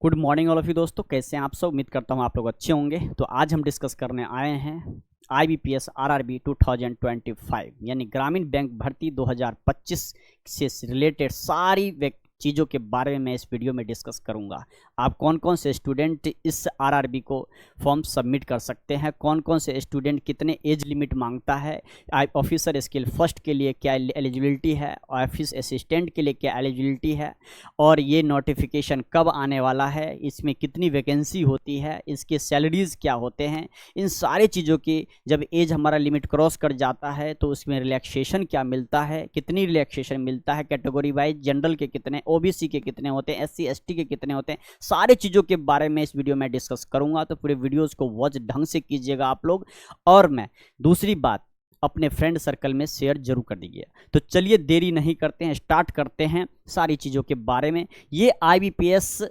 Good morning all of you दोस्तों, कैसे हैं आप सब। उम्मीद करता हूं आप लोग अच्छे होंगे। तो आज हम डिस्कस करने आए हैं IBPS RRB 2025 यानी ग्रामीण बैंक भर्ती 2025 से रिलेटेड सारी चीज़ों के बारे में मैं इस वीडियो में डिस्कस करूंगा। आप कौन कौन से स्टूडेंट इस RRB को फॉर्म सबमिट कर सकते हैं, कौन कौन से स्टूडेंट कितने एज लिमिट मांगता है, ऑफिसर स्किल फर्स्ट के लिए क्या एलिजिबिलिटी है, ऑफिस असिस्टेंट के लिए क्या एलिजिबिलिटी है, और ये नोटिफिकेशन कब आने वाला है, इसमें कितनी वैकेंसी होती है, इसके सैलरीज़ क्या होते हैं। इन सारी चीज़ों की जब एज हमारा लिमिट क्रॉस कर जाता है तो उसमें रिलैक्सेशन क्या मिलता है, कितनी रिलैक्सेशन मिलता है, कैटेगरी वाइज जनरल के कितने, OBC के कितने होते हैं, SC ST के कितने होते हैं, सारी चीज़ों के बारे में इस वीडियो में डिस्कस करूंगा। तो पूरे वीडियोस को वॉच ढंग से कीजिएगा आप लोग। और मैं दूसरी बात, अपने फ्रेंड सर्कल में शेयर जरूर कर दीजिए। तो चलिए देरी नहीं करते हैं, स्टार्ट करते हैं सारी चीज़ों के बारे में। ये IBPS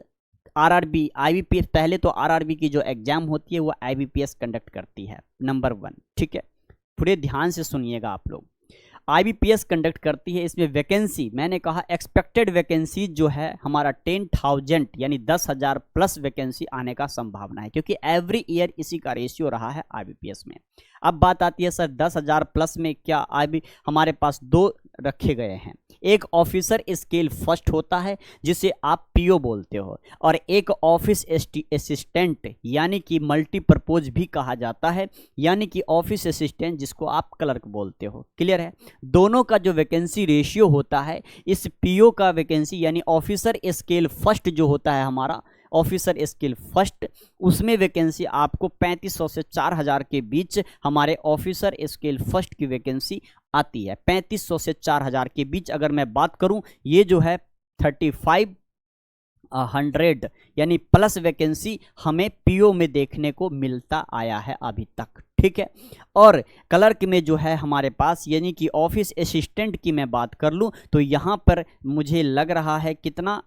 IBPS पहले तो RRB की जो एग्जाम होती है वो IBPS कंडक्ट करती है, नंबर 1। ठीक है, पूरे ध्यान से सुनिएगा आप लोग। IBPS कंडक्ट करती है। इसमें वैकेंसी मैंने कहा एक्सपेक्टेड वैकेंसी जो है हमारा 10,000 यानी 10,000 प्लस वैकेंसी आने का संभावना है, क्योंकि एवरी ईयर इसी का रेशियो रहा है IBPS में। अब बात आती है सर 10,000 प्लस में क्या हमारे पास दो रखे गए हैं। एक ऑफिसर स्केल फर्स्ट होता है जिसे आप PO बोलते हो, और एक ऑफिस असिस्टेंट यानी कि मल्टीपर्पज भी कहा जाता है, यानी कि ऑफिस असिस्टेंट जिसको आप क्लर्क बोलते हो। क्लियर है। दोनों का जो वैकेंसी रेशियो होता है, इस PO का वैकेंसी यानी ऑफिसर स्केल फर्स्ट जो होता है हमारा ऑफिसर स्किल फर्स्ट, उसमें वैकेंसी आपको 3500 से 4000 के बीच हमारे ऑफिसर स्किल फर्स्ट की वैकेंसी आती है। 3500 से 4000 के बीच अगर मैं बात करूं, ये जो है 3500 यानी प्लस वैकेंसी हमें PO में देखने को मिलता आया है अभी तक। ठीक है। और क्लर्क में जो है हमारे पास यानी कि ऑफिस असिस्टेंट की मैं बात कर लूं तो यहाँ पर मुझे लग रहा है कितना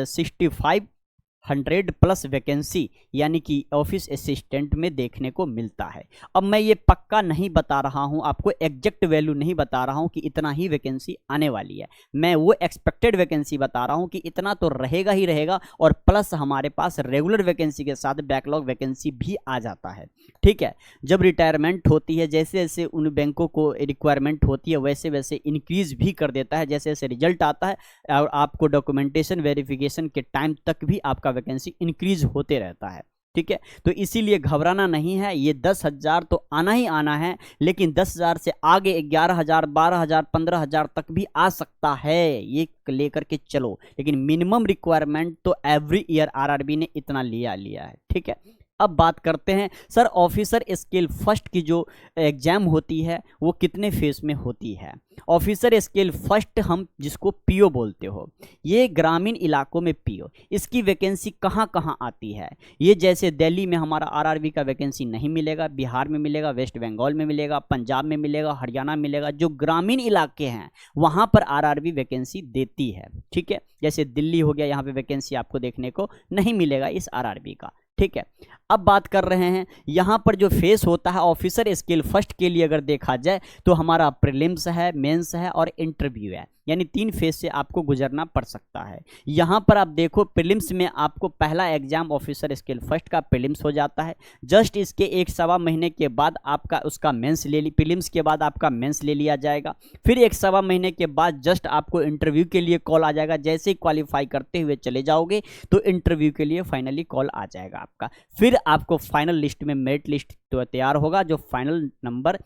6500 प्लस वैकेंसी यानी कि ऑफिस असिस्टेंट में देखने को मिलता है। अब मैं ये पक्का नहीं बता रहा हूँ, आपको एग्जैक्ट वैल्यू नहीं बता रहा हूँ कि इतना ही वैकेंसी आने वाली है। मैं वो एक्सपेक्टेड वैकेंसी बता रहा हूँ कि इतना तो रहेगा ही रहेगा, और प्लस हमारे पास रेगुलर वैकेंसी के साथ बैकलॉग वैकेंसी भी आ जाता है। ठीक है। जब रिटायरमेंट होती है, जैसे जैसे उन बैंकों को रिक्वायरमेंट होती है वैसे वैसे इंक्रीज भी कर देता है, जैसे जैसे रिजल्ट आता है और आपको डॉक्यूमेंटेशन वेरिफिकेशन के टाइम तक भी आपका वैकेंसी इंक्रीज होते रहता है। ठीक है। तो इसीलिए घबराना नहीं है, ये 10,000 तो आना ही आना है, लेकिन 10,000 से आगे 11,000 12,000 15,000 तक भी आ सकता है, ये लेकर के चलो। लेकिन मिनिमम रिक्वायरमेंट तो एवरी ईयर RRB ने इतना लिया है। ठीक है। अब बात करते हैं सर ऑफिसर स्केल फर्स्ट की जो एग्जाम होती है वो कितने फेज में होती है। ऑफिसर स्केल फर्स्ट हम जिसको PO बोलते हो, ये ग्रामीण इलाकों में PO, इसकी वैकेंसी कहाँ कहाँ आती है। ये जैसे दिल्ली में हमारा RRB का वैकेंसी नहीं मिलेगा, बिहार में मिलेगा, वेस्ट बंगाल में मिलेगा, पंजाब में मिलेगा, हरियाणा मिलेगा। जो ग्रामीण इलाके हैं वहाँ पर RRB वैकेंसी देती है। ठीक है। जैसे दिल्ली हो गया, यहाँ पे वैकेंसी आपको देखने को नहीं मिलेगा इस RRB का। ठीक है। अब बात कर रहे हैं यहाँ पर जो फेस होता है ऑफिसर स्किल फर्स्ट के लिए, अगर देखा जाए तो हमारा प्रीलिम्स है, मेंस है और इंटरव्यू है, यानी 3 फेज से आपको गुजरना पड़ सकता है। यहाँ पर आप देखो प्रीलिम्स में आपको पहला एग्जाम ऑफिसर स्किल फर्स्ट का प्रीलिम्स हो जाता है। जस्ट इसके 1-1.25 महीने के बाद आपका उसका मेंस प्रीलिम्स के बाद आपका मेंस ले लिया जाएगा। फिर 1-1.25 महीने के बाद जस्ट आपको इंटरव्यू के लिए कॉल आ जाएगा। जैसे ही क्वालिफाई करते हुए चले जाओगे तो इंटरव्यू के लिए फाइनली कॉल आ जाएगा आपका। फिर आपको फाइनल लिस्ट में मेरिट लिस्ट तो तैयार होगा, जो फाइनल नंबर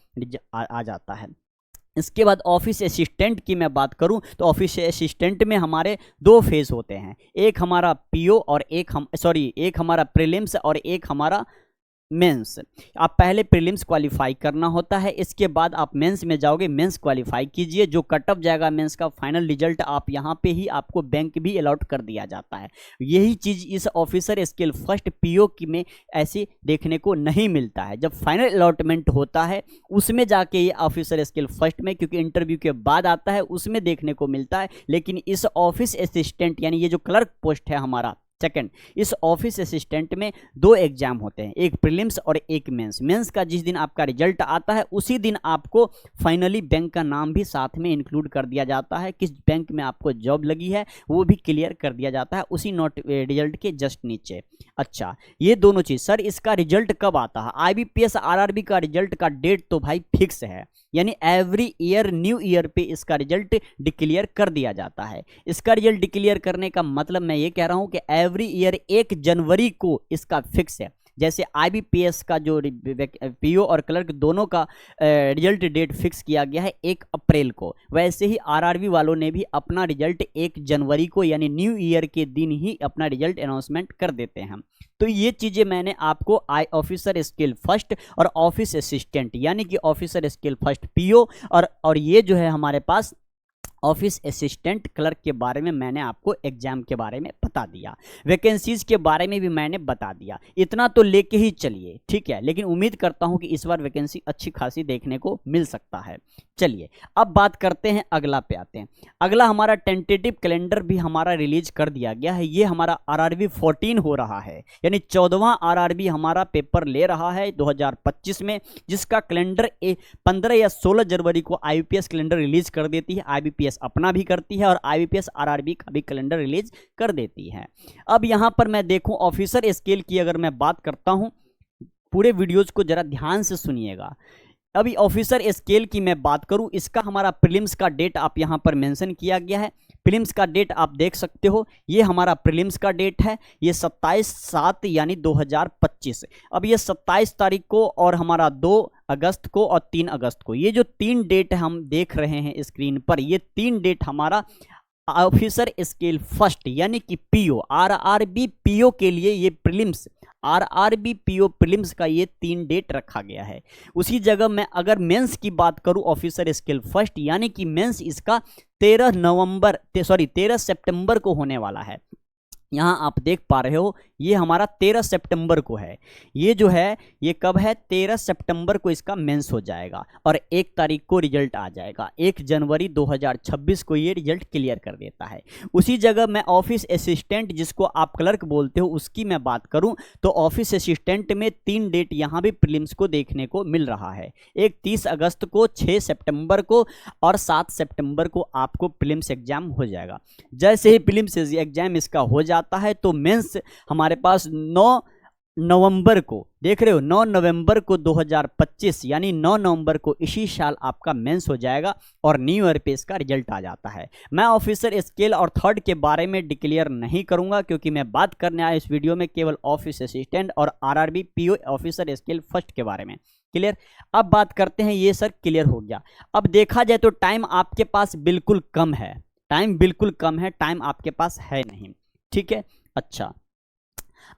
आ जाता है। इसके बाद ऑफिस असिस्टेंट की मैं बात करूं तो ऑफिस असिस्टेंट में हमारे 2 फेज होते हैं, एक हमारा PO और एक हमारा प्रीलिम्स और एक हमारा मेंस। आप पहले प्रीलिम्स क्वालिफाई करना होता है, इसके बाद आप मेंस में जाओगे, मेंस क्वालिफाई कीजिए, जो कट ऑफ जाएगा मेंस का फाइनल रिजल्ट आप यहाँ पे ही आपको बैंक भी अलॉट कर दिया जाता है। यही चीज़ इस ऑफिसर स्किल फर्स्ट PO की में ऐसे देखने को नहीं मिलता है। जब फाइनल अलॉटमेंट होता है उसमें जाके ये ऑफिसर स्किल फर्स्ट में, क्योंकि इंटरव्यू के बाद आता है, उसमें देखने को मिलता है। लेकिन इस ऑफिस असिस्टेंट यानी ये जो क्लर्क पोस्ट है हमारा, सेकंड, इस ऑफिस असिस्टेंट में 2 एग्जाम होते हैं, एक प्रीलिम्स और एक मेंस। मेंस का जिस दिन आपका रिजल्ट आता है उसी दिन आपको फाइनली बैंक का नाम भी साथ में इंक्लूड कर दिया जाता है, किस बैंक में आपको जॉब लगी है वो भी क्लियर कर दिया जाता है उसी नोट रिजल्ट के जस्ट नीचे। अच्छा, ये दोनों चीज। सर इसका रिजल्ट कब आता है? IBPS RRB का रिजल्ट का डेट तो भाई फिक्स है, यानी एवरी ईयर न्यू ईयर पे इसका रिजल्ट डिक्लेयर कर दिया जाता है। इसका रिजल्ट डिक्लेयर करने का मतलब मैं ये कह रहा हूं कि एवरी ईयर 1 जनवरी को इसका फिक्स है। जैसे IBPS का जो PO और क्लर्क दोनों का रिजल्ट डेट फिक्स किया गया है 1 अप्रैल को, वैसे ही RRB वालों ने भी अपना रिजल्ट 1 जनवरी को यानी न्यू ईयर के दिन ही अपना रिजल्ट अनाउंसमेंट कर देते हैं। तो ये चीज़ें मैंने आपको ऑफिसर स्केल फर्स्ट और ऑफिस असिस्टेंट यानी कि ऑफिसर स्केल फर्स्ट PO और ये जो है हमारे पास ऑफिस असिस्टेंट क्लर्क के बारे में मैंने आपको एग्जाम के बारे में बता दिया, वैकेंसीज के बारे में भी मैंने बता दिया। इतना तो लेके ही चलिए, ठीक है, लेकिन उम्मीद करता हूं कि इस बार वैकेंसी अच्छी खासी देखने को मिल सकता है। चलिए अब बात करते हैं, अगला पे आते हैं। अगला हमारा टेंटेटिव कैलेंडर भी हमारा रिलीज कर दिया गया है। ये हमारा RRB 14 हो रहा है, यानी 14वां RRB हमारा पेपर ले रहा है 2025 में, जिसका कैलेंडर 15 या 16 जनवरी को IBPS कैलेंडर रिलीज कर देती है। IBPS अपना भी करती है और IBPS RRB का भी कैलेंडर रिलीज कर देती है। अब यहां पर मैं देखूं ऑफिसर स्केल की अगर मैं बात करता हूं, पूरे वीडियोज को जरा ध्यान से सुनिएगा। अभी ऑफिसर स्केल की मैं बात करूं, इसका हमारा प्रीलिम्स का डेट आप यहां पर मेंशन किया गया है। प्रीलिम्स का डेट आप देख सकते हो, ये हमारा प्रीलिम्स का डेट है, ये 27/7 यानी 2025। अब ये 27 तारीख को और हमारा 2 अगस्त को और 3 अगस्त को, ये जो 3 डेट हम देख रहे हैं स्क्रीन पर, ये 3 डेट हमारा ऑफिसर स्केल फर्स्ट यानी कि PO RRB PO के लिए ये प्रीलिम्स RRB PO प्रीलिम्स का ये 3 डेट रखा गया है। उसी जगह मैं अगर मेंस की बात करूं ऑफिसर स्केल फर्स्ट यानी कि मेंस इसका 13 सितंबर को होने वाला है। यहाँ आप देख पा रहे हो ये हमारा 13 सितंबर को है। ये जो है ये कब है? 13 सितंबर को इसका मेंस हो जाएगा और 1 तारीख को रिजल्ट आ जाएगा। 1 जनवरी 2026 को ये रिजल्ट क्लियर कर देता है। उसी जगह मैं ऑफिस असिस्टेंट जिसको आप क्लर्क बोलते हो उसकी मैं बात करूं तो ऑफिस असिस्टेंट में 3 डेट यहाँ भी प्रीलिम्स को देखने को मिल रहा है। एक 30 अगस्त को, 6 सितंबर को और 7 सितंबर को आपको प्रीलिम्स एग्जाम हो जाएगा। जैसे ही प्रीलिम्स एग्जाम इसका हो जाता है तो मेंस हमारे पास 9 नवंबर को, देख रहे हो 9 नवंबर को 2025 यानी 9 नवंबर को इसी साल आपका मेंस हो जाएगा और न्यू ईयर पे इसका रिजल्ट आ जाता है। मैं ऑफिसर स्केल और थर्ड के बारे में डिक्लेयर नहीं करूंगा क्योंकि मैं बात करने आया इस वीडियो में केवल ऑफिस असिस्टेंट और RRB PO officer scale first के बारे में। क्लियर? अब बात करते हैं, ये सर क्लियर हो गया। अब देखा जाए तो टाइम आपके पास बिल्कुल कम है, टाइम आपके पास है नहीं, ठीक है। अच्छा,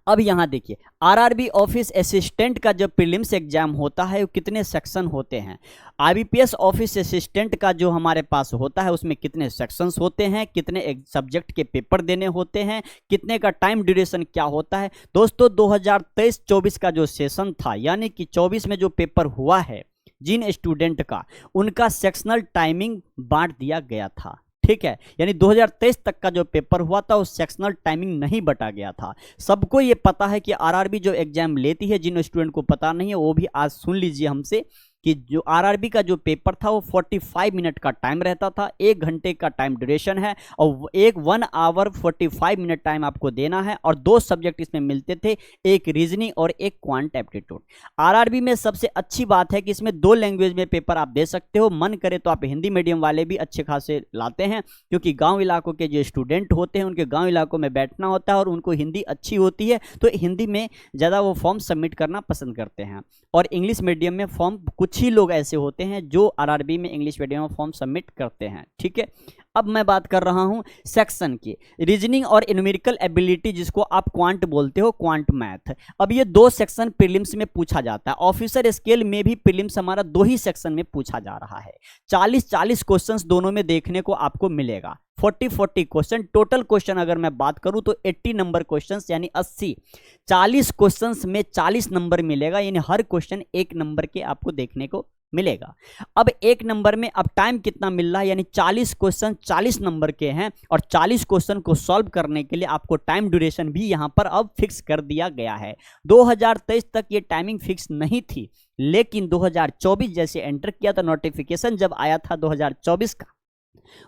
अब यहां देखिए RRB ऑफिस असिस्टेंट का जब प्रीलिम्स एग्जाम होता है वो कितने सेक्शन होते हैं। IBPS ऑफिस असिस्टेंट का जो हमारे पास होता है उसमें कितने सेक्शंस होते हैं, कितने सब्जेक्ट के पेपर देने होते हैं, कितने का टाइम ड्यूरेशन क्या होता है। दोस्तों 2023-24 का जो सेशन था यानी कि 24 में जो पेपर हुआ है जिन स्टूडेंट का, उनका सेक्शनल टाइमिंग बांट दिया गया था, ठीक है। यानी 2023 तक का जो पेपर हुआ था उस सेक्शनल टाइमिंग नहीं बटा गया था। सबको ये पता है कि RRB जो एग्जाम लेती है, जिन स्टूडेंट को पता नहीं है वो भी आज सुन लीजिए हमसे कि जो RRB का जो पेपर था वो 45 मिनट का टाइम रहता था, 1 घंटे का टाइम ड्यूरेशन है और 1 आवर 45 मिनट टाइम आपको देना है और 2 सब्जेक्ट इसमें मिलते थे, एक रीजनिंग और एक क्वांट एप्टीट्यूड। RRB में सबसे अच्छी बात है कि इसमें 2 लैंग्वेज में पेपर आप दे सकते हो, मन करे तो आप हिंदी मीडियम वाले भी अच्छे खासे लाते हैं क्योंकि गाँव इलाकों के जो स्टूडेंट होते हैं उनके गाँव इलाकों में बैठना होता है और उनको हिंदी अच्छी होती है तो हिंदी में ज़्यादा वो फॉर्म सबमिट करना पसंद करते हैं। और इंग्लिश मीडियम में फॉर्म कुछ ही लोग ऐसे होते हैं जो RRB में इंग्लिश मीडियम में फॉर्म सबमिट करते हैं, ठीक है। अब मैं बात कर रहा हूं सेक्शन की, रीजनिंग और न्यूमेरिकल एबिलिटी जिसको आप क्वांट बोलते हो, क्वांट मैथ। अब ये 2 सेक्शन प्रीलिम्स में पूछा जाता है। ऑफिसर स्केल में भी प्रीलिम्स हमारा 2 ही सेक्शन में पूछा जा रहा है। 40-40 क्वेश्चंस दोनों में देखने को आपको मिलेगा, 40-40 क्वेश्चन। टोटल क्वेश्चन अगर मैं बात करूं तो 80 नंबर क्वेश्चंस यानी 80, 40 क्वेश्चंस में 40 नंबर मिलेगा, यानी हर क्वेश्चन 1 नंबर के आपको देखने को मिलेगा। अब एक नंबर में अब टाइम कितना मिल रहा है, यानी 40 क्वेश्चन 40 नंबर के हैं और 40 क्वेश्चन को सॉल्व करने के लिए आपको टाइम ड्यूरेशन भी यहां पर अब फिक्स कर दिया गया है। 2023 तक ये टाइमिंग फिक्स नहीं थी, लेकिन 2024 जैसे एंटर किया था, नोटिफिकेशन जब आया था 2024 का,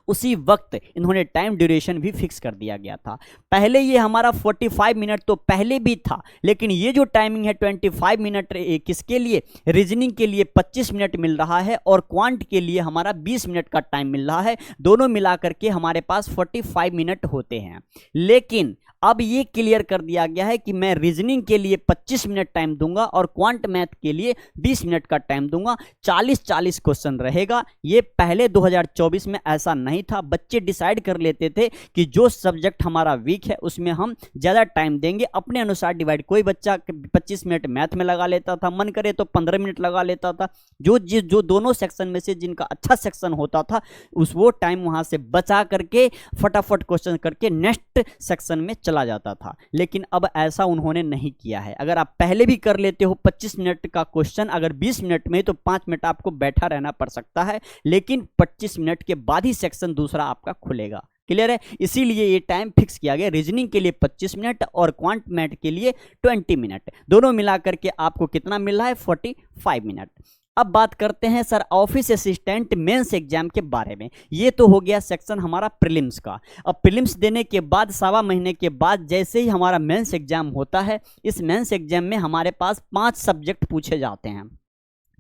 उसी वक्त इन्होंने टाइम ड्यूरेशन भी फिक्स कर दिया गया था। पहले ये हमारा 45 मिनट तो पहले भी था, लेकिन ये जो टाइमिंग है 25 मिनट किसके लिए, रीजनिंग के लिए 25 मिनट मिल रहा है और क्वांट के लिए हमारा 20 मिनट का टाइम मिल रहा है। दोनों मिलाकर के हमारे पास 45 मिनट होते हैं। लेकिन अब ये क्लियर कर दिया गया है कि मैं रीजनिंग के लिए 25 मिनट टाइम दूंगा और क्वांट मैथ के लिए 20 मिनट का टाइम दूंगा। 40-40 क्वेश्चन रहेगा। ये पहले 2024 में ऐसा नहीं था। बच्चे डिसाइड कर लेते थे कि जो सब्जेक्ट हमारा वीक है उसमें हम ज़्यादा टाइम देंगे, अपने अनुसार डिवाइड। कोई बच्चा 25 मिनट मैथ में लगा लेता था, मन करे तो 15 मिनट लगा लेता था। जो दोनों सेक्शन में से जिनका अच्छा सेक्शन होता था वो टाइम वहाँ से बचा करके फटाफट क्वेश्चन करके नेक्स्ट सेक्शन में चला जाता था। लेकिन अब ऐसा उन्होंने नहीं किया है। अगर आप पहले भी कर लेते हो 25 मिनट का क्वेश्चन, अगर 20 मिनट में तो 5 मिनट आपको बैठा रहना पड़ सकता है, लेकिन 25 मिनट के बाद ही सेक्शन दूसरा आपका खुलेगा। क्लियर है? इसीलिए ये टाइम फिक्स किया गया। रीजनिंग के लिए 25 मिनट और क्वांट मैथ के लिए 20 मिनट, दोनों मिलाकर के आपको कितना मिल रहा है, 45 मिनट। अब बात करते हैं sir office assistant mains exam के बारे में। ये तो हो गया सेक्शन हमारा प्रीलिम्स का। अब प्रीलिम्स देने के बाद 1.25 महीने के बाद जैसे ही हमारा मेंस एग्जाम होता है, इस मेंस एग्जाम में हमारे पास 5 सब्जेक्ट पूछे जाते हैं।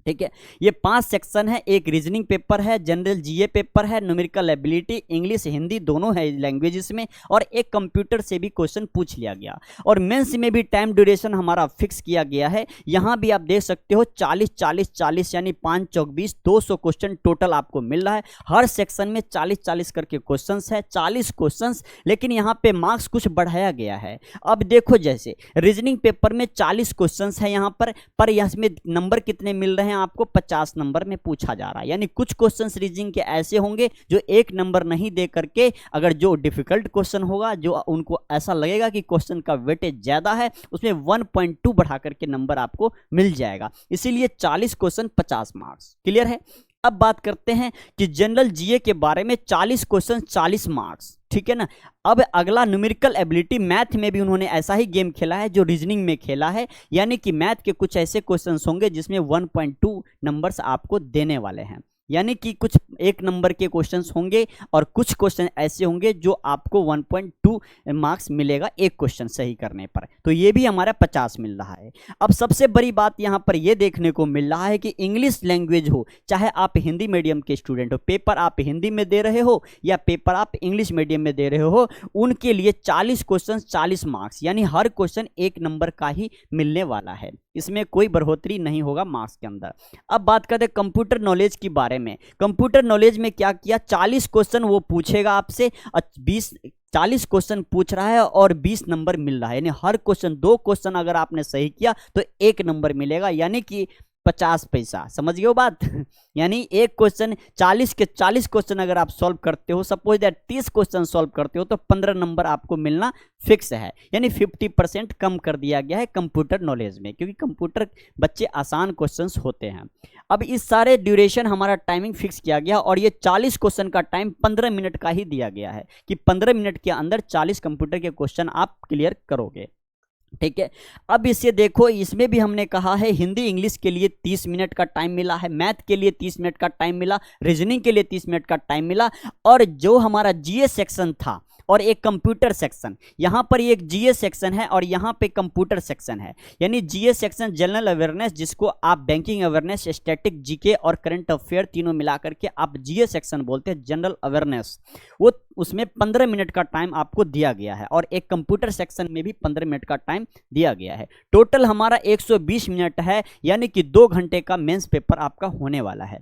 ठीक है, ये 5 सेक्शन है। एक रीजनिंग पेपर है, जनरल जीए पेपर है, न्यूमेरिकल एबिलिटी, इंग्लिश हिंदी दोनों है लैंग्वेजेस में, और एक कंप्यूटर से भी क्वेश्चन पूछ लिया गया। और मेंस में भी टाइम ड्यूरेशन हमारा फिक्स किया गया है। यहाँ भी आप देख सकते हो 40-40-40 यानी 5 चौक 20, 200 क्वेश्चन टोटल आपको मिल रहा है। हर सेक्शन में 40-40 करके क्वेश्चन है, 40 क्वेश्चन। लेकिन यहाँ पे मार्क्स कुछ बढ़ाया गया है। अब देखो, जैसे रीजनिंग पेपर में 40 क्वेश्चन है यहाँ पर इसमें नंबर कितने मिल रहे हैं आपको, 50 नंबर में पूछा जा रहा है। यानी कुछ क्वेश्चंस रीजनिंग के ऐसे होंगे जो 1 नंबर नहीं दे करके, अगर जो डिफिकल्ट क्वेश्चन होगा, जो उनको ऐसा लगेगा कि क्वेश्चन का वेटेज ज्यादा है, उसमें 1.2 बढ़ा करके नंबर आपको मिल जाएगा। इसीलिए 40 क्वेश्चन 50 मार्क्स। क्लियर है? अब बात करते हैं कि जनरल जीए के बारे में। 40 क्वेश्चन 40 मार्क्स, ठीक है ना। अब अगला न्यूमेरिकल एबिलिटी, मैथ में भी उन्होंने ऐसा ही गेम खेला है जो रीजनिंग में खेला है। यानी कि मैथ के कुछ ऐसे क्वेश्चंस होंगे जिसमें 1.2 नंबर्स आपको देने वाले हैं। यानी कि कुछ 1 नंबर के क्वेश्चंस होंगे और कुछ क्वेश्चन ऐसे होंगे जो आपको 1.2 मार्क्स मिलेगा एक क्वेश्चन सही करने पर। तो ये भी हमारा 50 मिल रहा है। अब सबसे बड़ी बात यहाँ पर ये देखने को मिल रहा है कि इंग्लिश लैंग्वेज हो, चाहे आप हिंदी मीडियम के स्टूडेंट हो, पेपर आप हिंदी में दे रहे हो या पेपर आप इंग्लिश मीडियम में दे रहे हो, उनके लिए 40 क्वेश्चन 40 मार्क्स, यानी हर क्वेश्चन 1 नंबर का ही मिलने वाला है। इसमें कोई बढ़ोतरी नहीं होगा मार्क्स के अंदर। अब बात करते हैं कंप्यूटर नॉलेज के बारे में। कंप्यूटर नॉलेज में क्या किया, 40 क्वेश्चन वो पूछेगा आपसे, 40 क्वेश्चन पूछ रहा है और 20 नंबर मिल रहा है। यानी हर क्वेश्चन 2 क्वेश्चन अगर आपने सही किया तो 1 नंबर मिलेगा, यानी कि 50 पैसा। समझ गए हो बात? यानी एक क्वेश्चन 40 के 40 क्वेश्चन अगर आप सॉल्व करते हो, सपोज दैट 30 क्वेश्चन सॉल्व करते हो, तो 15 नंबर आपको मिलना फिक्स है। यानी 50% कम कर दिया गया है कंप्यूटर नॉलेज में, क्योंकि कंप्यूटर बच्चे आसान क्वेश्चंस होते हैं। अब इस सारे ड्यूरेशन हमारा टाइमिंग फिक्स किया गया और ये 40 क्वेश्चन का टाइम 15 मिनट का ही दिया गया है कि 15 मिनट के अंदर 40 कंप्यूटर के क्वेश्चन आप क्लियर करोगे। ठीक है, अब इसे देखो, इसमें भी हमने कहा है हिंदी इंग्लिश के लिए 30 मिनट का टाइम मिला है, मैथ के लिए 30 मिनट का टाइम मिला, रीजनिंग के लिए 30 मिनट का टाइम मिला, और जो हमारा जीए सेक्शन था और एक कंप्यूटर सेक्शन, यहाँ पर एक जीए सेक्शन है और यहाँ पे कंप्यूटर सेक्शन है। यानी जीए सेक्शन जनरल अवेयरनेस, जिसको आप बैंकिंग अवेयरनेस, स्टैटिक जीके और करंट अफेयर तीनों मिला करके आप जीए सेक्शन बोलते हैं, जनरल अवेयरनेस, वो उसमें 15 मिनट का टाइम आपको दिया गया है और एक कंप्यूटर सेक्शन में भी 15 मिनट का टाइम दिया गया है। टोटल हमारा 120 मिनट है, यानी कि 2 घंटे का मेंस पेपर आपका होने वाला है।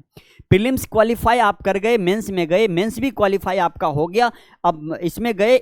प्रीलिम्स क्वालिफाई आप कर गए, मेंस में गए, मेंस भी क्वालिफाई आपका हो गया, अब इसमें गए।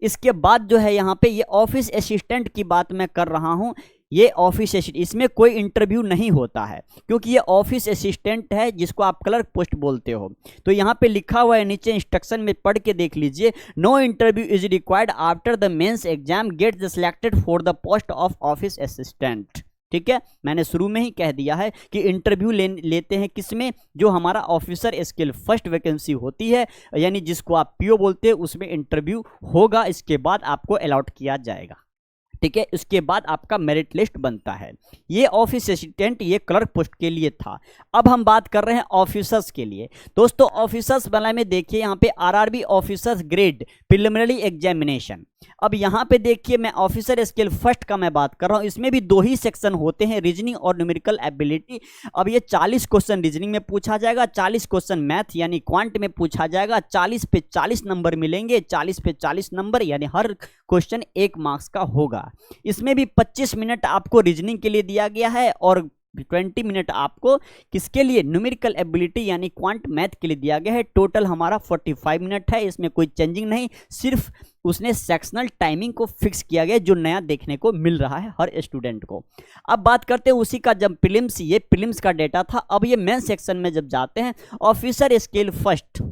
इसके बाद जो है यहाँ पे ये ऑफिस असिस्टेंट की बात मैं कर रहा हूँ। ये ऑफिस असिस्टेंट, इसमें कोई इंटरव्यू नहीं होता है, क्योंकि ये ऑफिस असिस्टेंट है जिसको आप क्लर्क पोस्ट बोलते हो। तो यहाँ पे लिखा हुआ है नीचे, इंस्ट्रक्शन में पढ़ के देख लीजिए। No interview is required after the mains exam, get the selected for the post of office assistant. ठीक है, मैंने शुरू में ही कह दिया है कि इंटरव्यू लेते हैं किसमें, जो हमारा ऑफिसर स्किल फर्स्ट वैकेंसी होती है, यानी जिसको आप पीओ बोलते हैं, उसमें इंटरव्यू होगा, इसके बाद आपको अलॉट किया जाएगा। ठीक है, उसके बाद आपका मेरिट लिस्ट बनता है। ये ऑफिस असिस्टेंट, ये क्लर्क पोस्ट के लिए था। अब हम बात कर रहे हैं ऑफिसर्स के लिए। दोस्तों ऑफिसर्स वाला में देखिए यहाँ पे RRB officers grade preliminary examination. अब यहाँ पे देखिए मैं ऑफिसर स्किल फर्स्ट का मैं बात कर रहा हूँ, इसमें भी 2 ही सेक्शन होते हैं, रीजनिंग और न्यूमेरिकल एबिलिटी। अब ये 40 क्वेश्चन रीजनिंग में पूछा जाएगा, 40 क्वेश्चन मैथ यानी क्वांट में पूछा जाएगा, 40 पे 40 नंबर मिलेंगे, 40 पे 40 नंबर, यानी हर क्वेश्चन 1 मार्क्स का होगा। इसमें भी 25 मिनट आपको रीजनिंग के लिए दिया गया है और 20 मिनट आपको किसके लिए, न्यूमेरिकल एबिलिटी यानी क्वांट मैथ के लिए दिया गया है। टोटल हमारा 45 मिनट है, इसमें कोई चेंजिंग नहीं, सिर्फ उसने सेक्शनल टाइमिंग को फिक्स किया गया, जो नया देखने को मिल रहा है हर स्टूडेंट को। अब बात करते हैं उसी का, जब प्रीलिम्स, ये प्रीलिम्स का डेटा था। अब ये मेन सेक्शन में जब जाते हैं, ऑफिसर स्किल फर्स्ट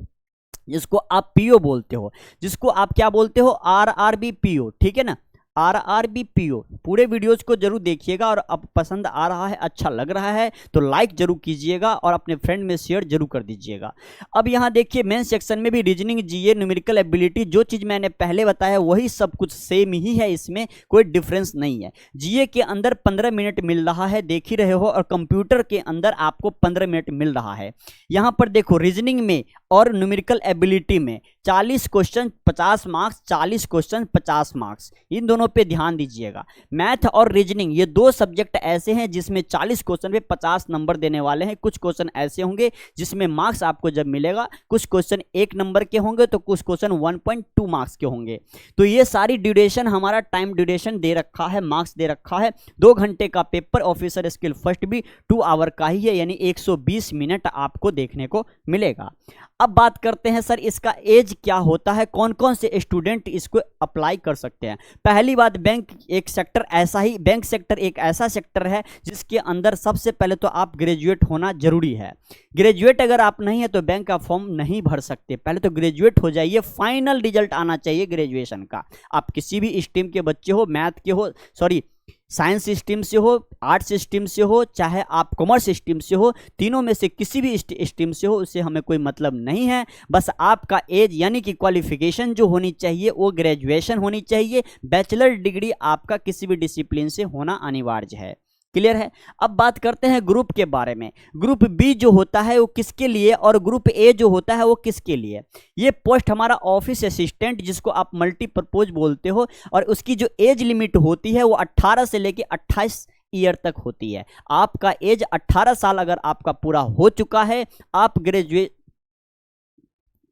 जिसको आप पीओ बोलते हो, जिसको आप क्या बोलते हो, आरआरबी पीओ, ठीक है ना, आरआरबी पीओ। पूरे वीडियोज को जरूर देखिएगा और अब पसंद आ रहा है, अच्छा लग रहा है तो लाइक जरूर कीजिएगा और अपने फ्रेंड में शेयर जरूर कर दीजिएगा। अब यहाँ देखिए मेन सेक्शन में भी रीजनिंग, जीए, न्यूमेरिकल एबिलिटी, जो चीज़ मैंने पहले बताया वही सब कुछ सेम ही है, इसमें कोई डिफरेंस नहीं है। जीए के अंदर 15 मिनट मिल रहा है, देख ही रहे हो, और कंप्यूटर के अंदर आपको 15 मिनट मिल रहा है। यहाँ पर देखो रीजनिंग में और न्यूमेरिकल एबिलिटी में 40 क्वेश्चन 50 मार्क्स, 40 क्वेश्चन 50 मार्क्स, इन दोनों पे ध्यान दीजिएगा। मैथ और रीजनिंग ये 2 सब्जेक्ट ऐसे हैं जिसमें 40 क्वेश्चन पे 50 नंबर देने वाले हैं। कुछ क्वेश्चन ऐसे होंगे जिसमें मार्क्स आपको जब मिलेगा, कुछ क्वेश्चन 1 नंबर के होंगे तो कुछ क्वेश्चन 1.2 मार्क्स के होंगे। तो ये सारी ड्यूरेशन, हमारा टाइम ड्यूरेशन दे रखा है, मार्क्स दे रखा है। 2 घंटे का पेपर, ऑफिसर स्किल फर्स्ट भी 2 आवर का ही है, यानी 120 मिनट आपको देखने को मिलेगा। अब बात करते हैं सर इसका एज क्या होता है, कौन कौन से स्टूडेंट इसको अप्लाई कर सकते हैं। पहली बात, बैंक एक सेक्टर ऐसा ही, बैंक सेक्टर एक ऐसा सेक्टर है जिसके अंदर सबसे पहले तो आप ग्रेजुएट होना जरूरी है। ग्रेजुएट अगर आप नहीं है तो बैंक का फॉर्म नहीं भर सकते, पहले तो ग्रेजुएट हो जाइए, फाइनल रिजल्ट आना चाहिए ग्रेजुएशन का। आप किसी भी स्ट्रीम के बच्चे हो, मैथ के हो, सॉरी साइंस स्ट्रीम से हो, आर्ट्स स्ट्रीम से हो, चाहे आप कॉमर्स स्ट्रीम से हो, तीनों में से किसी भी स्ट्रीम से हो, उससे हमें कोई मतलब नहीं है। बस आपका एज यानी कि क्वालिफिकेशन जो होनी चाहिए वो ग्रेजुएशन होनी चाहिए, बैचलर डिग्री आपका किसी भी डिसिप्लिन से होना अनिवार्य है। क्लियर है। अब बात करते हैं ग्रुप के बारे में। ग्रुप बी जो होता है वो किसके लिए और ग्रुप ए जो होता है वो किसके लिए। ये पोस्ट हमारा ऑफिस असिस्टेंट जिसको आप मल्टीपर्पज बोलते हो, और उसकी जो एज लिमिट होती है वो 18 से लेके 28 ईयर तक होती है। आपका एज 18 साल अगर आपका पूरा हो चुका है, आप ग्रेजुएट,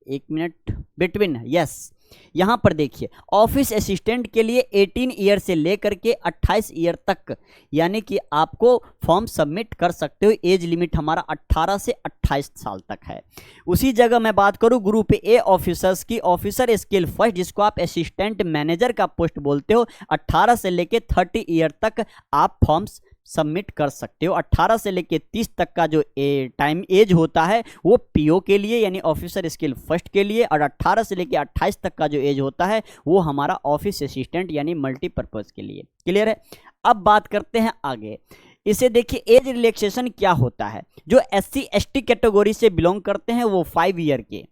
1 मिनट बिटवीन, यस, यहां पर देखिए ऑफिस असिस्टेंट के लिए 18 ईयर से लेकर के 28 ईयर तक यानी कि आपको फॉर्म सबमिट कर सकते हो। एज लिमिट हमारा 18 से 28 साल तक है। उसी जगह मैं बात करूं ग्रुप ए ऑफिसर्स की, ऑफिसर स्किल फर्स्ट जिसको आप असिस्टेंट मैनेजर का पोस्ट बोलते हो, 18 से लेके 30 ईयर तक आप फॉर्म्स सबमिट कर सकते हो। 18 से लेके 30 तक का जो टाइम एज होता है वो पीओ के लिए यानी ऑफिसर स्किल फर्स्ट के लिए, और 18 से लेके 28 तक का जो एज होता है वो हमारा ऑफिस असिस्टेंट यानी मल्टीपर्पज के लिए। क्लियर है। अब बात करते हैं आगे। इसे देखिए एज रिलैक्सेशन क्या होता है। जो SC ST कैटेगरी से बिलोंग करते हैं वो 5 ईयर के,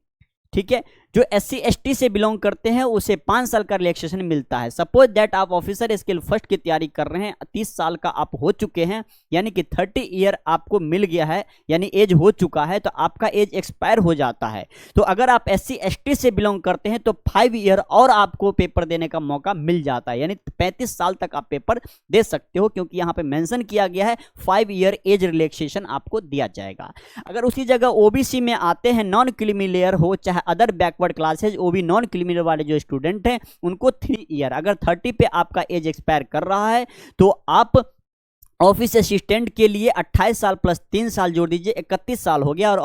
ठीक है। जो SC ST से बिलोंग करते हैं उसे 5 साल का रिलैक्सेशन मिलता है। सपोज दैट आप ऑफिसर स्किल फर्स्ट की तैयारी कर रहे हैं, 30 साल का आप हो चुके हैं, यानी कि 30 ईयर आपको मिल गया है, यानी एज हो चुका है, तो आपका एज एक्सपायर हो जाता है। तो अगर आप SC ST से बिलोंग करते हैं तो 5 ईयर और आपको पेपर देने का मौका मिल जाता है, यानी 35 साल तक आप पेपर दे सकते हो, क्योंकि यहाँ पे मेंशन किया गया है 5 ईयर एज रिलैक्सेशन आपको दिया जाएगा। अगर उसी जगह OBC में आते हैं, नॉन क्रीमी लेयर हो चाहे अदर बैकवर्ड क्लासेज, वो भी नॉन क्रीमिनल वाले जो स्टूडेंट हैं उनको 3 ईयर, अगर 30 पे आपका एज एक्सपायर कर रहा है तो आप ऑफिस असिस्टेंट के लिए 28 साल प्लस 3 साल जोड़ दीजिए, 31 साल हो गया, और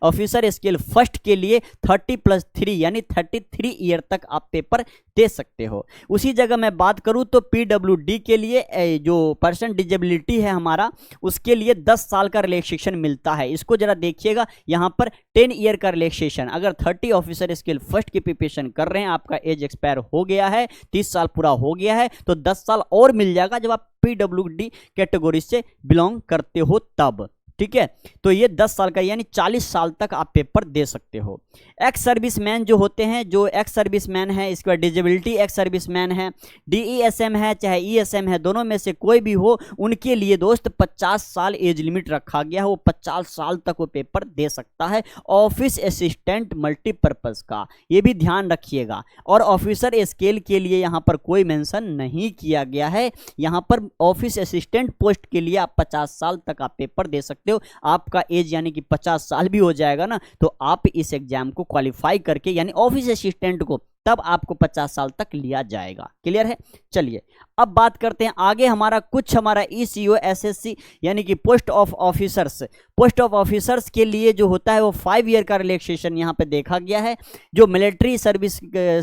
ऑफिसर स्किल फर्स्ट के लिए 30 प्लस 3 यानी 33 ईयर तक आप पेपर दे सकते हो। उसी जगह मैं बात करूं तो PWD के लिए जो पर्सन डिजेबिलिटी है हमारा, उसके लिए 10 साल का रिलैक्सेशन मिलता है। इसको जरा देखिएगा, यहाँ पर 10 ईयर का रिलैक्सेशन, अगर 30 ऑफिसर स्किल फर्स्ट की प्रिपरेशन कर रहे हैं, आपका एज एक्सपायर हो गया है, 30 साल पूरा हो गया है, तो 10 साल और मिल जाएगा जब आप PWD कैटेगरी से बिलोंग करते हो तब, ठीक है। तो ये 10 साल का यानी 40 साल तक आप पेपर दे सकते हो। एक्स सर्विसमैन जो होते हैं, जो एक्स सर्विसमैन है, इसके बाद डिजेबिलिटी एक्स सर्विसमैन है, DESM है चाहे ESM है, दोनों में से कोई भी हो, उनके लिए दोस्त 50 साल एज लिमिट रखा गया है। वो 50 साल तक वो पेपर दे सकता है ऑफिस असिस्टेंट मल्टीपर्पज़ का, ये भी ध्यान रखिएगा। और ऑफिसर स्केल के लिए यहाँ पर कोई मेंशन नहीं किया गया है। यहाँ पर ऑफिस असिस्टेंट पोस्ट के लिए आप 50 साल तक आप पेपर दे सकते हो। आपका एज यानी कि 50 साल भी हो जाएगा ना, तो आप इस एग्जाम को क्वालिफाई करके यानी ऑफिस असिस्टेंट को तब आपको 50 साल तक लिया जाएगा। क्लियर है। चलिए अब बात करते हैं आगे। हमारा ECO SSC यानी कि पोस्ट ऑफ ऑफिसर्स के लिए जो होता है वो 5 ईयर का रिलैक्सेशन यहाँ पे देखा गया है। जो मिलिट्री सर्विस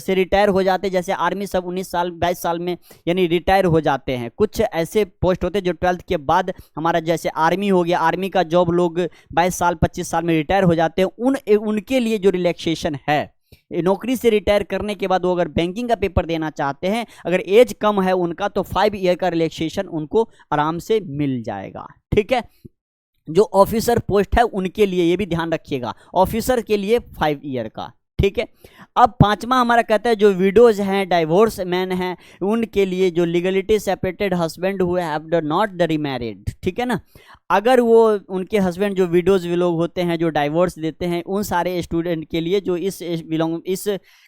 से रिटायर हो जाते हैं, जैसे आर्मी सब 19 साल 22 साल में यानी रिटायर हो जाते हैं। कुछ ऐसे पोस्ट होते हैं जो 12th के बाद, हमारा जैसे आर्मी हो गया, आर्मी का जॉब लोग 22 साल 25 साल में रिटायर हो जाते हैं। उनके लिए जो रिलैक्सेशन है, नौकरी से रिटायर करने के बाद वो अगर बैंकिंग का पेपर देना चाहते हैं, अगर एज कम है उनका, तो 5 ईयर का रिलैक्सेशन उनको आराम से मिल जाएगा। ठीक है। जो ऑफिसर पोस्ट है उनके लिए ये भी ध्यान रखिएगा, ऑफिसर के लिए 5 ईयर का। ठीक है। अब 5वां हमारा कहता है जो विडोज हैं, डाइवोर्स मैन हैं, उनके लिए जो लीगलिटी सेपरेटेड हस्बैंड हुए हैव नॉट द रीमैरिड, ठीक है ना। अगर वो उनके हस्बैंड जो विडोज लोग होते हैं, जो डाइवोर्स देते हैं, उन सारे स्टूडेंट के लिए जो इस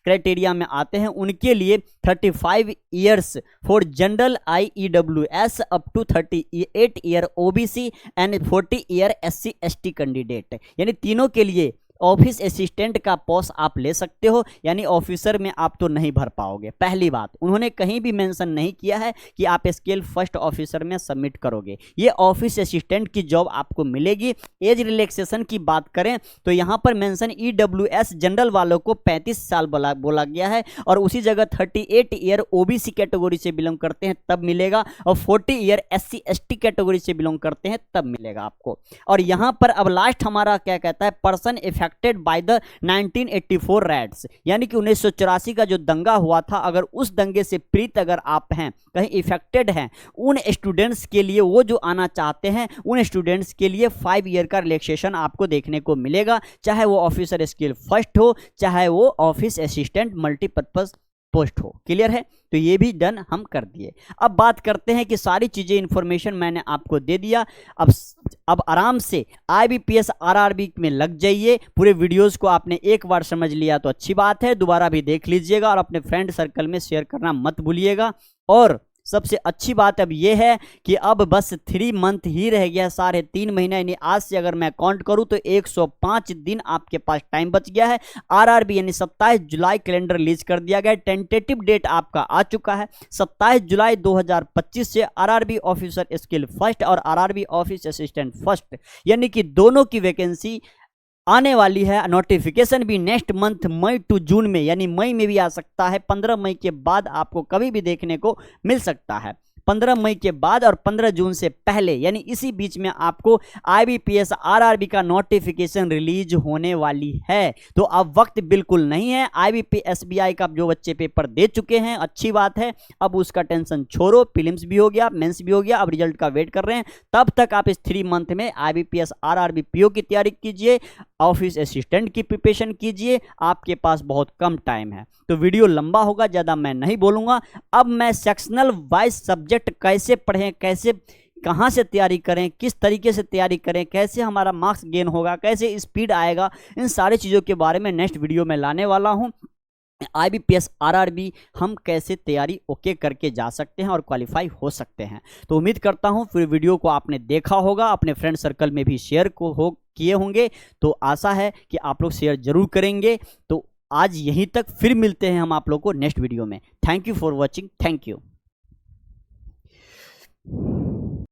क्राइटेरिया में आते हैं, उनके लिए 35 years for general IEWS up to 38 year OBC and 40 year SC ST candidate, यानी तीनों के लिए ऑफिस असिस्टेंट का पोस्ट आप ले सकते हो। यानी ऑफिसर में आप तो नहीं भर पाओगे। पहली बात, उन्होंने कहीं भी मेंशन नहीं किया है कि आप स्केल फर्स्ट ऑफिसर में सबमिट करोगे। ये ऑफिस असिस्टेंट की जॉब आपको मिलेगी। एज रिलैक्सेशन की बात करें तो यहाँ पर मेंशन EWS जनरल वालों को 35 साल बोला गया है, और उसी जगह 38 ईयर OBC कैटेगरी से बिलोंग करते हैं तब मिलेगा, और 40 ईयर SC ST कैटेगरी से बिलोंग करते हैं तब मिलेगा आपको। और यहाँ पर अब लास्ट हमारा क्या कहता है, person affected by the 1984 rights, यानी कि 1984 का जो दंगा हुआ था, अगर उस दंगे से पीड़ित अगर आप हैं, कहीं इफेक्टेड हैं, उन स्टूडेंट्स के लिए, वो जो आना चाहते हैं उन स्टूडेंट्स के लिए 5 ईयर का रिलैक्सेशन आपको देखने को मिलेगा, चाहे वो ऑफिसर स्केल फर्स्ट हो, चाहे वो ऑफिस असिस्टेंट मल्टीपर्पज पोस्ट हो। क्लियर है। तो ये भी डन हम कर दिए। अब बात करते हैं कि सारी चीज़ें इन्फॉर्मेशन मैंने आपको दे दिया। अब आराम से IBPS RRB में लग जाइए। पूरे वीडियोस को आपने एक बार समझ लिया तो अच्छी बात है, दोबारा भी देख लीजिएगा और अपने फ्रेंड सर्कल में शेयर करना मत भूलिएगा। और सबसे अच्छी बात अब ये है कि अब बस 3 मंथ ही रह गया, 3.5 महीना, यानी आज से अगर मैं काउंट करूं तो 105 दिन आपके पास टाइम बच गया है। RRB यानी 27 जुलाई कैलेंडर रिलीज कर दिया गया। टेंटेटिव डेट आपका आ चुका है 27 जुलाई 2025 से RRB ऑफिसर स्किल फर्स्ट और RRB ऑफिस असिस्टेंट फर्स्ट, यानी कि दोनों की वैकेंसी आने वाली है। नोटिफिकेशन भी next month May to June में, यानी मई में भी आ सकता है। 15 मई के बाद आपको कभी भी देखने को मिल सकता है। 15 मई के बाद और 15 जून से पहले, यानी इसी बीच में आपको IBPS RRB का नोटिफिकेशन रिलीज होने वाली है। तो अब वक्त बिल्कुल नहीं है। IBPS SBI का जो बच्चे पेपर दे चुके हैं, अच्छी बात है, अब उसका टेंशन छोड़ो। प्रीलिम्स भी हो गया, मेंस भी हो गया, अब रिजल्ट का वेट कर रहे हैं। तब तक आप इस 3 मंथ में IBPS RRB PO की तैयारी कीजिए, ऑफिस असिस्टेंट की प्रिपरेशन कीजिए। आपके पास बहुत कम टाइम है, तो वीडियो लंबा होगा, ज़्यादा मैं नहीं बोलूँगा। अब मैं सेक्शनल वाइज सब्जेक्ट कैसे पढ़ें, कैसे कहाँ से तैयारी करें, किस तरीके से तैयारी करें, कैसे हमारा मार्क्स गेन होगा, कैसे स्पीड आएगा, इन सारी चीज़ों के बारे में नेक्स्ट वीडियो में लाने वाला हूँ। IBPS RRB हम कैसे तैयारी ओके करके जा सकते हैं और क्वालिफाई हो सकते हैं। तो उम्मीद करता हूँ फिर वीडियो को आपने देखा होगा, अपने फ्रेंड सर्कल में भी शेयर किए होंगे। तो आशा है कि आप लोग शेयर जरूर करेंगे। तो आज यहीं तक, फिर मिलते हैं हम आप लोग को नेक्स्ट वीडियो में। Thank you for watching. Thank you.